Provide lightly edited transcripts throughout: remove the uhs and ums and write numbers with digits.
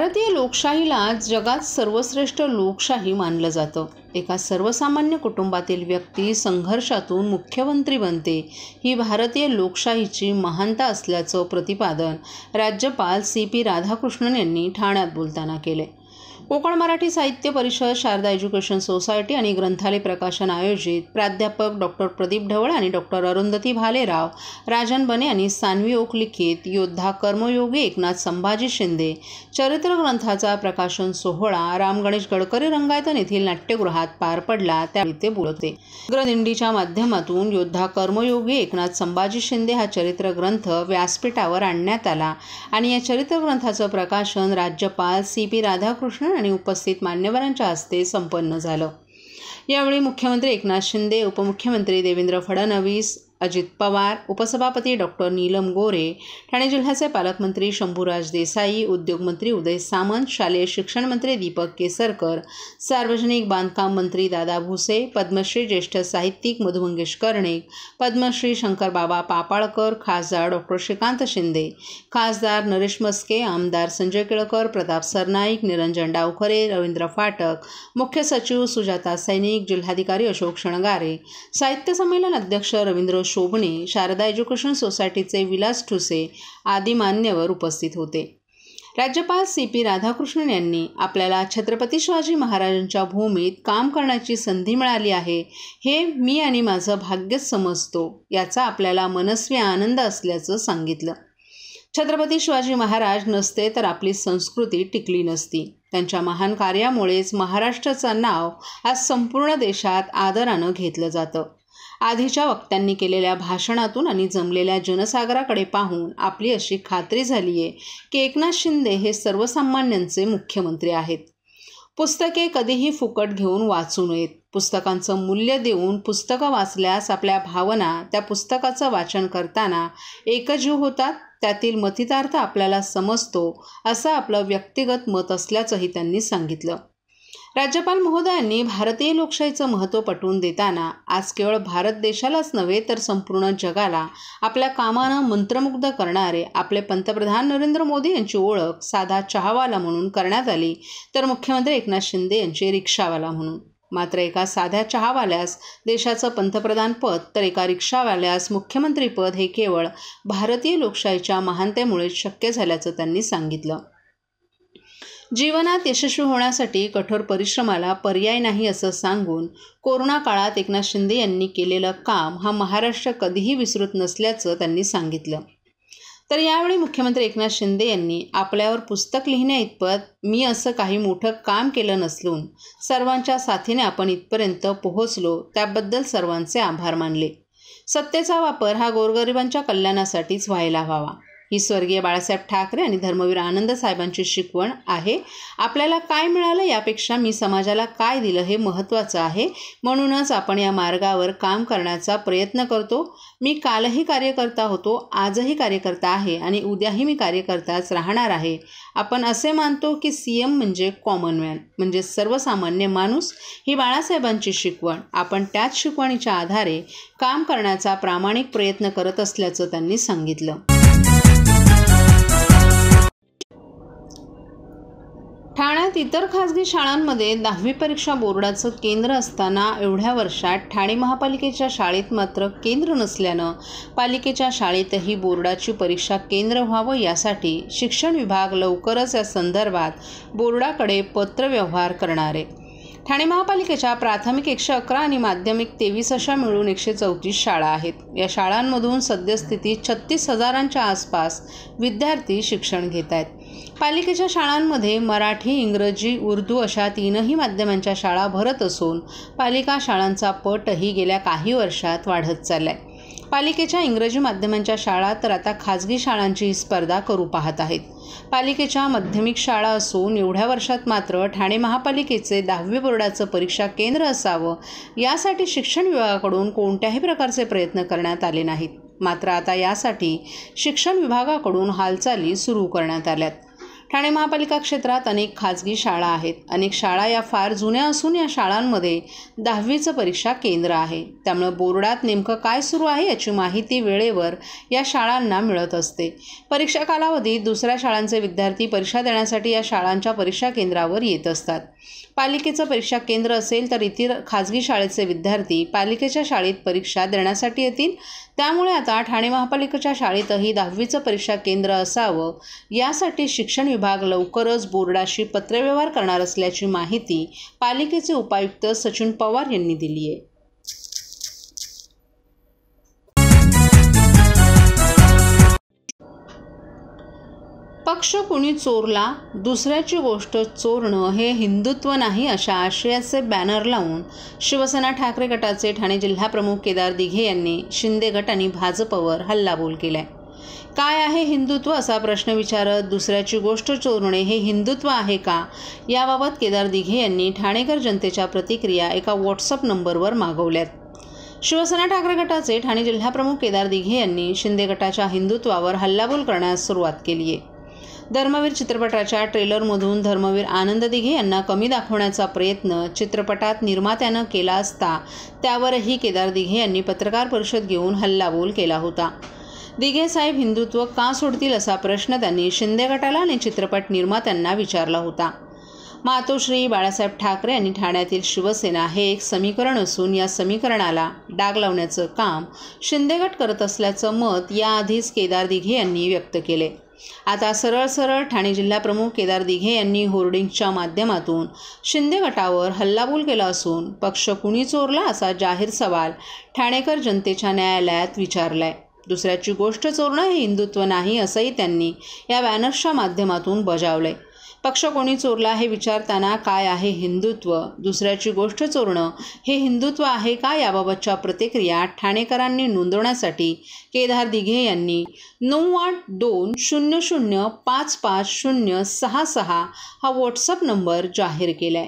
भारतीय लोकशाहीला जगात सर्वश्रेष्ठ लोकशाही मानलं जातं. एका सर्वसामान्य कुटुंबातील व्यक्ती संघर्षातून मुख्यमंत्री बनते, ही भारतीय लोकशाहीची महानता असल्याचं प्रतिपादन राज्यपाल CP राधाकृष्णन यांनी ठाण्यात बोलताना केले. कोकण मराठी साहित्य परिषद, शारदा एज्युकेशन सोसायटी आणि ग्रंथालय प्रकाशन आयोजित प्राध्यापक डॉ. प्रदीप ढवळ आणि डॉ. अरुंधती भालेराव, राजन बने आणि सान्वी ओक लिखित योद्धा कर्मयोगी एकनाथ संभाजी शिंदे चरित्र ग्रंथाचा प्रकाशन सोहळा राम गणेश गडकरी रंगायतन येथील नाट्यगृहात पार पडला. त्यावेळी ते बोलत होते. दिंडीच्या माध्यमातून योद्धा कर्मयोगी एकनाथ संभाजी शिंदे हा चरित्र ग्रंथ व्यासपीठावर आणण्यात आला आणि या चरित्र ग्रंथाचं प्रकाशन राज्यपाल CP राधाकृष्णन आणि उपस्थित मान्यवरांच्या हस्ते संपन्न झालं. यावेळी मुख्यमंत्री एकनाथ शिंदे, उपमुख्यमंत्री देवेंद्र फडणवीस, अजित पवार, उपसभापती डॉ. नीलम गोरे, ठाणे जिल्ह्याचे पालकमंत्री शंभूराज देसाई, उद्योगमंत्री उदय सामंत, शालेय शिक्षण मंत्री दीपक केसरकर, सार्वजनिक बांधकाम मंत्री दादा भुसे, पद्मश्री ज्येष्ठ साहित्यिक मधु मंगेश कर्णिक, पद्मश्री शंकरबाबा पापाळकर, खासदार डॉ. श्रीकांत शिंदे, खासदार नरेश मस्के, आमदार संजय केळकर, प्रताप सरनाईक, निरंजन डावखरे, रवींद्र फाटक, मुख्य सचिव सुजाता सैनिक, जिल्हाधिकारी अशोक शणगारे, साहित्य संमेलन अध्यक्ष रवींद्र शोभणे, शारदा एज्युकेशन सोसायटीचे विलास ठुसे आदी मान्यवर उपस्थित होते. राज्यपाल CP राधाकृष्णन यांनी आपल्याला छत्रपती शिवाजी महाराजांच्या भूमीत काम करण्याची संधी मिळाली आहे, हे मी आणि माझं भाग्यच समजतो. याचा आपल्याला मनस्वी आनंद असल्याचं सांगितलं. छत्रपती शिवाजी महाराज नसते तर आपली संस्कृती टिकली नसती. त्यांच्या महान कार्यामुळेच महाराष्ट्राचं नाव आज संपूर्ण देशात आदरानं घेतलं जातं. आधीच्या वक्त्यांनी केलेल्या भाषणातून आणि जमलेल्या जनसागराकडे पाहून आपली अशी खात्री झाली आहे की एकनाथ शिंदे हे सर्वसामान्यांचे मुख्यमंत्री आहेत. पुस्तके कधीही फुकट घेऊन वाचू नयेत. पुस्तकांचं मूल्य देऊन पुस्तकं वाचल्यास आपल्या भावना त्या पुस्तकाचं वाचन करताना एकजीव होतात. त्यातील मतितार्थ आपल्याला समजतो, असं आपलं व्यक्तिगत मत असल्याचंही त्यांनी सांगितलं. राज्यपाल महोदयांनी भारतीय लोकशाहीचं महत्त्व पटवून देताना आज केवळ भारत देशालाच नव्हे तर संपूर्ण जगाला आपल्या कामानं मंत्रमुग्ध करणारे आपले पंतप्रधान नरेंद्र मोदी यांची ओळख साधा चहावाला म्हणून करण्यात आली, तर मुख्यमंत्री एकनाथ शिंदे यांची रिक्षावाला म्हणून. मात्र एका साध्या चहावाल्यास देशाचं पंतप्रधानपद तर एका रिक्षावाल्यास मुख्यमंत्रीपद हे केवळ भारतीय लोकशाहीच्या महानतेमुळेच शक्य झाल्याचं त्यांनी सांगितलं. जीवनात यशस्वी होण्यासाठी कठोर परिश्रमाला पर्याय नाही असं सांगून कोरोना काळात एकनाथ शिंदे यांनी केलेलं काम हा महाराष्ट्र कधीही विसरत नसल्याचं त्यांनी सांगितलं. तर यावेळी मुख्यमंत्री एकनाथ शिंदे यांनी आपल्यावर पुस्तक लिहिण्याइतपत मी असं काही मोठं काम केलं नसलून सर्वांच्या साथीने आपण इथपर्यंत पोहोचलो, त्याबद्दल सर्वांचे आभार मानले. सत्तेचा वापर हा गोरगरिबांच्या कल्याणासाठीच व्हायला हवा, ही स्वर्गीय बाळासाहेब ठाकरे आणि धर्मवीर आनंद साहेबांची शिकवण आहे. आपल्याला काय मिळालं यापेक्षा मी समाजाला काय दिलं हे महत्त्वाचं आहे. म्हणूनच आपण या मार्गावर काम करण्याचा प्रयत्न करतो. मी कालही कार्यकर्ता होतो, आजही कार्यकर्ता आहे आणि उद्याही मी कार्यकर्ताच राहणार आहे. आपण असे मानतो की CM म्हणजे कॉमनमॅन, म्हणजे सर्वसामान्य माणूस, ही बाळासाहेबांची शिकवण. आपण त्याच शिकवणीच्या आधारे काम करण्याचा प्रामाणिक प्रयत्न करत असल्याचं त्यांनी सांगितलं. ठाण्यात इतर खासगी शाळांमध्ये 10वी परीक्षा बोर्डाचं केंद्र असताना एवढ्या वर्षात ठाणे महापालिकेच्या शाळेत मात्र केंद्र नसल्यानं पालिकेच्या शाळेतही बोर्डाची परीक्षा केंद्र व्हावं, यासाठी शिक्षण विभाग लवकरच या संदर्भात बोर्डाकडे पत्रव्यवहार करणार आहे. ठाणे महापालिकेच्या प्राथमिक 111 आणि माध्यमिक 23 अशा मिळून 134 शाळा आहेत. या शाळांमधून सद्यस्थितीत 36,000च्या आसपास विद्यार्थी शिक्षण घेत आहेत. पालिकेच्या शाळांमध्ये मराठी, इंग्रजी, उर्दू अशा 3ही माध्यमांच्या शाळा भरत असून पालिका शाळांचा पटही गेल्या काही वर्षात वाढत चाललाय. पालिकेच्या इंग्रजी माध्यमांच्या शाळा तर आता खाजगी शाळांची ही स्पर्धा करू पाहत आहेत. पालिकेच्या माध्यमिक शाळा असून एवढ्या वर्षात मात्र ठाणे महापालिकेचे 10वी बोर्डाचं परीक्षा केंद्र असावं, यासाठी शिक्षण विभागाकडून कोणत्याही प्रकारचे प्रयत्न करण्यात आले नाहीत. मात्र आता यासाठी शिक्षण विभागाकडून हालचाली सुरू करण्यात आल्यात. ठाणे महापालिका क्षेत्रात अनेक खाजगी शाळा आहेत. अनेक शाळा या फार जुन्या असून या शाळांमध्ये 10वीचं परीक्षा केंद्र आहे. त्यामुळे बोर्डात नेमकं काय सुरू आहे याची माहिती वेळेवर या शाळांना मिळत असते. परीक्षा कालावधीत दुसऱ्या शाळांचे विद्यार्थी परीक्षा देण्यासाठी या शाळांच्या परीक्षा केंद्रावर येत असतात. पालिकेचं परीक्षा केंद्र असेल तर इतर खाजगी शाळेचे विद्यार्थी पालिकेच्या शाळेत परीक्षा देण्यासाठी येतील. त्यामुळे आता ठाणे महापालिकेच्या शाळेतही 10वीचं परीक्षा केंद्र असावं यासाठी शिक्षण विभाग लवकरच बोर्डाशी पत्रव्यवहार करणार असल्याची माहिती पालिकेचे उपायुक्त सचिन पवार यांनी दिली आहे. पक्ष कुणी चोरला, दुसऱ्याची गोष्ट चोरणं हे हिंदुत्व नाही अशा आशयाचे बॅनर लावून शिवसेना ठाकरे गटाचे ठाणे जिल्हाप्रमुख केदार दिघे यांनी शिंदे गट आणि भाजपवर हल्लाबोल केलाय. काय आहे हिंदुत्व असा प्रश्न विचारत दुसऱ्याची गोष्ट चोरणे हे हिंदुत्व आहे का याबाबत केदार दिघे यांनी ठाणेकर जनतेच्या प्रतिक्रिया एका व्हॉट्सअप नंबरवर मागवल्यात. शिवसेना ठाकरे गटाचे ठाणे जिल्हाप्रमुख केदार दिघे यांनी शिंदे गटाच्या हिंदुत्वावर हल्लाबोल करण्यास सुरुवात केली आहे. धर्मवीर चित्रपटाच्या ट्रेलरमधून धर्मवीर आनंद दिघे यांना कमी दाखवण्याचा प्रयत्न चित्रपटात निर्मात्यानं केला असता त्यावरही केदार दिघे यांनी पत्रकार परिषद घेऊन हल्लाबोल केला होता. दिघे साहेब हिंदुत्व का सोडतील असा प्रश्न त्यांनी शिंदे गटाला आणि चित्रपट निर्मात्यांना विचारला होता. मातोश्री बाळासाहेब ठाकरे आणि ठाण्यातील शिवसेना हे एक समीकरण असून या समीकरणाला डाग लावण्याचं काम शिंदे गट करत असल्याचं मत याआधीच केदार दिघे यांनी व्यक्त केले. आता सरळ ठाणे जिल्हाप्रमुख केदार दिघे यांनी होर्डिंगच्या माध्यमातून शिंदे गटावर हल्लाबोल केला असून पक्ष कुणी चोरला असा जाहीर सवाल ठाणेकर जनतेच्या न्यायालयात विचारलाय. दुसऱ्याची गोष्ट चोरणं हे हिंदुत्व नाही असंही त्यांनी या बॅनर्सच्या माध्यमातून बजावलंय. पक्ष कोणी चोरला हे विचारताना काय आहे हिंदुत्व, दुसऱ्याची गोष्ट चोरणं हे हिंदुत्व आहे का याबाबतच्या प्रतिक्रिया ठाणेकरांनी नोंदवण्यासाठी केदार दिघे यांनी 9820055066 हा व्हॉट्सअप नंबर जाहीर केलाय.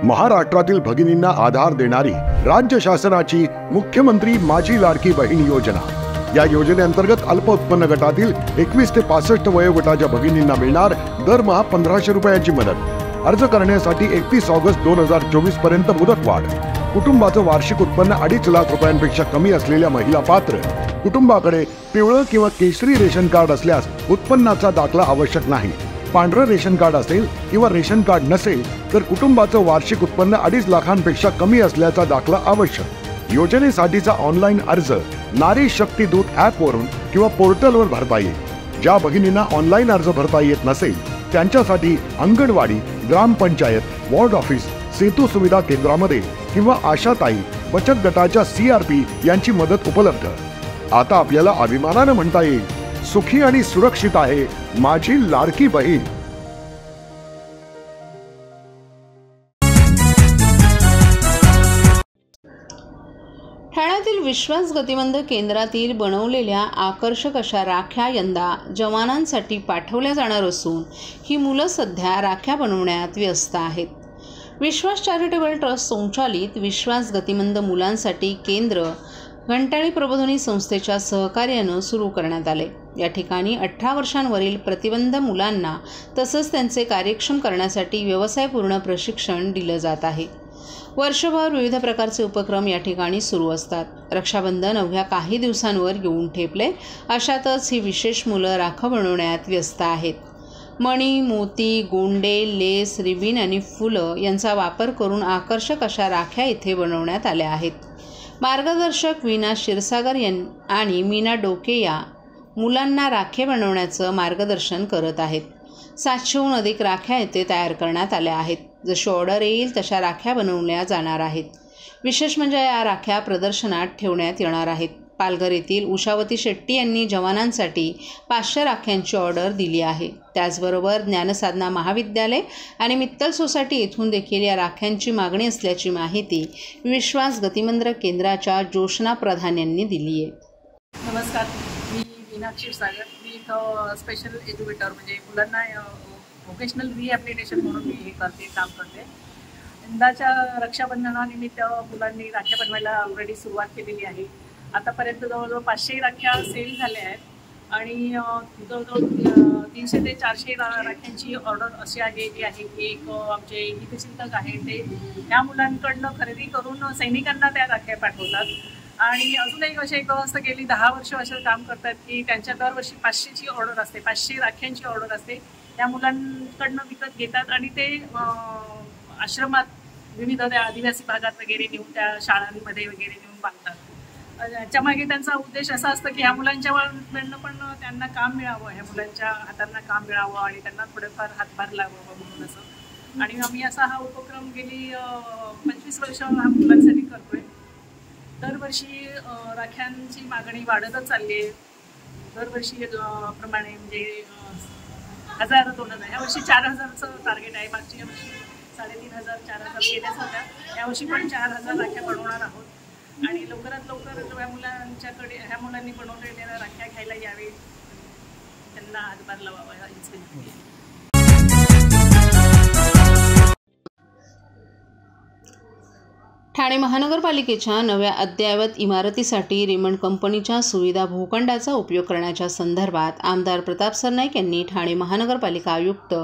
महाराष्ट्रातील भगिनींना आधार देणारी राज्य शासनाची मुख्यमंत्री माझी लाडकी बहीण योजना. या योजनेअंतर्गत अल्प उत्पन्न गटातील 21 ते 65 वयोगटाच्या भगिनींना मिळणार दरमहा 1500 रुपयांची मदत. अर्ज करण्यासाठी 31 ऑगस्ट 2024 पर्यंत मुदतवाढ. कुटुंबाचं वार्षिक उत्पन्न 2.5 लाख रुपयांपेक्षा कमी असलेल्या महिला पात्र. कुटुंबाकडे पिवळं किंवा केशरी रेशन कार्ड असल्यास उत्पन्नाचा दाखला आवश्यक नाही. पांढरं रेशन कार्ड असेल किंवा रेशन कार्ड नसेल तर कुटुंबाचं वार्षिक उत्पन्न 2.5 लाखांपेक्षा कमी असल्याचा दाखला आवश्यक. योजनेसाठीचा ऑनलाईन अर्ज नारी शक्ती दूत ॲपवरून किंवा पोर्टलवर भरता येईल. ज्या भगिनींना ऑनलाईन अर्ज भरता येत नसेल त्यांच्यासाठी अंगणवाडी, ग्रामपंचायत, वॉर्ड ऑफिस, सेतू सुविधा केंद्रामध्ये किंवा आशाताई बचत गटाच्या CRP यांची मदत उपलब्ध. आता आपल्याला अभिमानानं म्हणता येईल, सुखी आणि सुरक्षित आहे माझी लाडकी बहीण. ठाण्यातील विश्वास गतिमंद केंद्रातील बनवलेल्या आकर्षक अशा राख्या यंदा जवानांसाठी पाठवल्या जाणार असून ही मुलं सध्या राख्या बनवण्यात व्यस्त आहेत. विश्वास चॅरिटेबल ट्रस्ट संचालित विश्वास गतिमंद मुलांसाठी केंद्र घंटाळी प्रबोधिनी संस्थेच्या सहकार्यानं सुरू करण्यात आले. या ठिकाणी 18 वर्षांवरील प्रतिबंध मुलांना तसंच त्यांचे कार्यक्षम करण्यासाठी व्यवसायपूर्ण प्रशिक्षण दिलं जात आहे. वर्षभर विविध प्रकारचे उपक्रम या ठिकाणी सुरू असतात. रक्षाबंधन अवघ्या काही दिवसांवर येऊन ठेपले. अशातच ही विशेष मुलं राखं बनवण्यात व्यस्त आहेत. मणी, मोती, गोंडे, लेस, रिबीन आणि फुलं यांचा वापर करून आकर्षक अशा राख्या इथे बनवण्यात आल्या आहेत. मार्गदर्शक वीणा क्षीरसागर आणि मीना डोके या मुलांना राखे बनवण्याचं मार्गदर्शन करत आहेत. 700हून अधिक राख्या येथे तयार करण्यात आल्या आहेत. जशी ऑर्डर येईल तशा राख्या बनवल्या जाणार आहेत. विशेष म्हणजे या राख्या प्रदर्शनात ठेवण्यात येणार आहेत. पालघर येथील उषावती शेट्टी यांनी जवानांसाठी 500 राख्यांची ऑर्डर दिली आहे. त्याचबरोबर ज्ञानसाधना महाविद्यालय आणि मित्तल सोसायटी येथून देखील या राख्यांची मागणी असल्याची माहिती विश्वास गतिमंद केंद्राच्या जोशना प्रधान यांनी दिली आहे. नमस्कार, मी वीणा क्षीरसागर. मी इथं स्पेशल एज्युकेटर म्हणजे मुलांना व्होकेशनल रिहॅबिलिटेशन म्हणून मी काम करते. यंदाच्या रक्षाबंधनानिमित्त मुलांनी राख्या बनवायला ऑलरेडी सुरुवात केलेली आहे आतापर्यंत जवळजवळ 500 राख्या सेल झाल्या आहेत आणि जवळजवळ 300 ते 400 राख्यांची ऑर्डर अशी आलेली आहे की एक आमचे हितचिंतक आहे ते त्या मुलांकडनं खरेदी करून सैनिकांना त्या राख्या पाठवतात आणि अजून एक अशी एक व्यवस्था गेली 10 वर्ष असं काम करतात की त्यांच्या दरवर्षी 500ची ऑर्डर असते, 500 राख्यांची ऑर्डर असते, त्या मुलांकडनं विकत घेतात आणि ते आश्रमात विविध त्या आदिवासी भागात वगैरे नेऊन त्या शाळांमध्ये वगैरे नेऊन बांधतात. याच्या मागे त्यांचा उद्देश असा असतो की ह्या मुलांच्याकडनं पण त्यांना काम मिळावं, ह्या मुलांच्या हातांना काम मिळावं आणि त्यांना थोडंफार हातभार लावावं म्हणून असं. आणि आम्ही असा हा उपक्रम गेली 25 वर्ष हा मुलांसाठी करतोय. दरवर्षी राख्यांची मागणी वाढतच चालली आहे. दरवर्षी प्रमाणे म्हणजे 1000-2000, ह्यावर्षी 4000चं टार्गेट आहे. मागच्या वर्षी 3500-4000 केल्याच होत्या. यावर्षी पण 4000 राख्या बनवणार आहोत आणि लवकरात लवकर ह्या मुलांनी बनवलेल्या राख्या घ्यायला यावे, त्यांना हातभार लावावा हीच विनंती आहे. ठाणे महानगरपालिकेच्या नव्या अद्ययावत इमारतीसाठी रेमंड कंपनीच्या सुविधा भूखंडाचा उपयोग करण्याच्या संदर्भात आमदार प्रताप सरनाईक यांनी ठाणे महानगरपालिका आयुक्त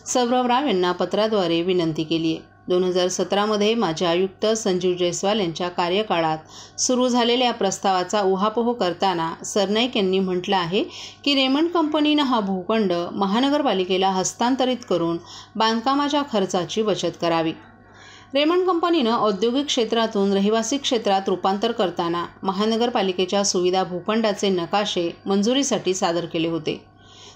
सौरभ राव यांना पत्राद्वारे विनंती केली आहे. 2017मध्ये माजी आयुक्त संजीव जयस्वाल यांच्या कार्यकाळात सुरू झालेल्या प्रस्तावाचा उहापोह करताना सरनाईक यांनी म्हटलं आहे की रेमंड कंपनीनं हा भूखंड महानगरपालिकेला हस्तांतरित करून बांधकामाच्या खर्चाची बचत करावी. रेमंड कंपनीनं औद्योगिक क्षेत्रातून रहिवासी क्षेत्रात रूपांतर करताना महानगरपालिकेच्या सुविधा भूखंडाचे नकाशे मंजुरीसाठी सादर केले होते.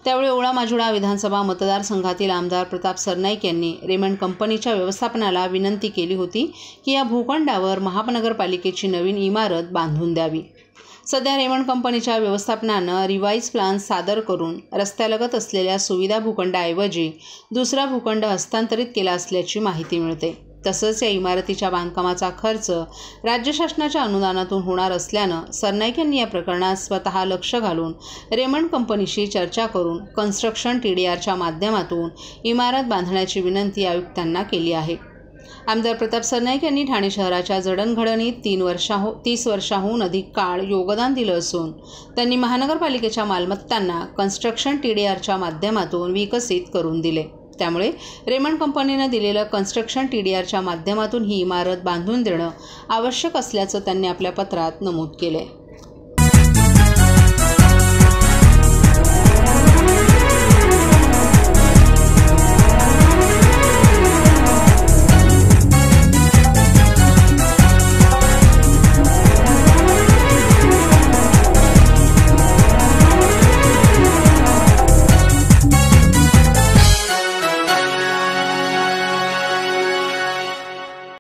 त्यावेळी ओळा माजुळा विधानसभा मतदारसंघातील आमदार प्रताप सरनाईक यांनी रेमंड कंपनीच्या व्यवस्थापनाला विनंती केली होती की या भूखंडावर महानगरपालिकेची नवीन इमारत बांधून द्यावी. सध्या रेमंड कंपनीच्या व्यवस्थापनानं रिवाईज प्लान सादर करून रस्त्यालगत असलेल्या सुविधा भूखंडाऐवजी दुसरा भूखंड हस्तांतरित केला असल्याची माहिती मिळते. तसंच या इमारतीच्या बांधकामाचा खर्च राज्य शासनाच्या अनुदानातून होणार असल्यानं सरनाईक यांनी या प्रकरणात स्वतः लक्ष घालून रेमंड कंपनीशी चर्चा करून कन्स्ट्रक्शन TDRच्या माध्यमातून इमारत बांधण्याची विनंती आयुक्तांना केली आहे. आमदार प्रताप सरनाईक यांनी ठाणे शहराच्या जडणघडणीत 30 वर्षाहून अधिक काळ योगदान दिलं असून त्यांनी महानगरपालिकेच्या मालमत्तांना कन्स्ट्रक्शन TDRच्या माध्यमातून विकसित करून दिले. त्यामुळे रेमंड कंपनीनं दिलेलं कन्स्ट्रक्शन TDRच्या माध्यमातून ही इमारत बांधून देणं आवश्यक असल्याचं त्यांनी आपल्या पत्रात नमूद केले.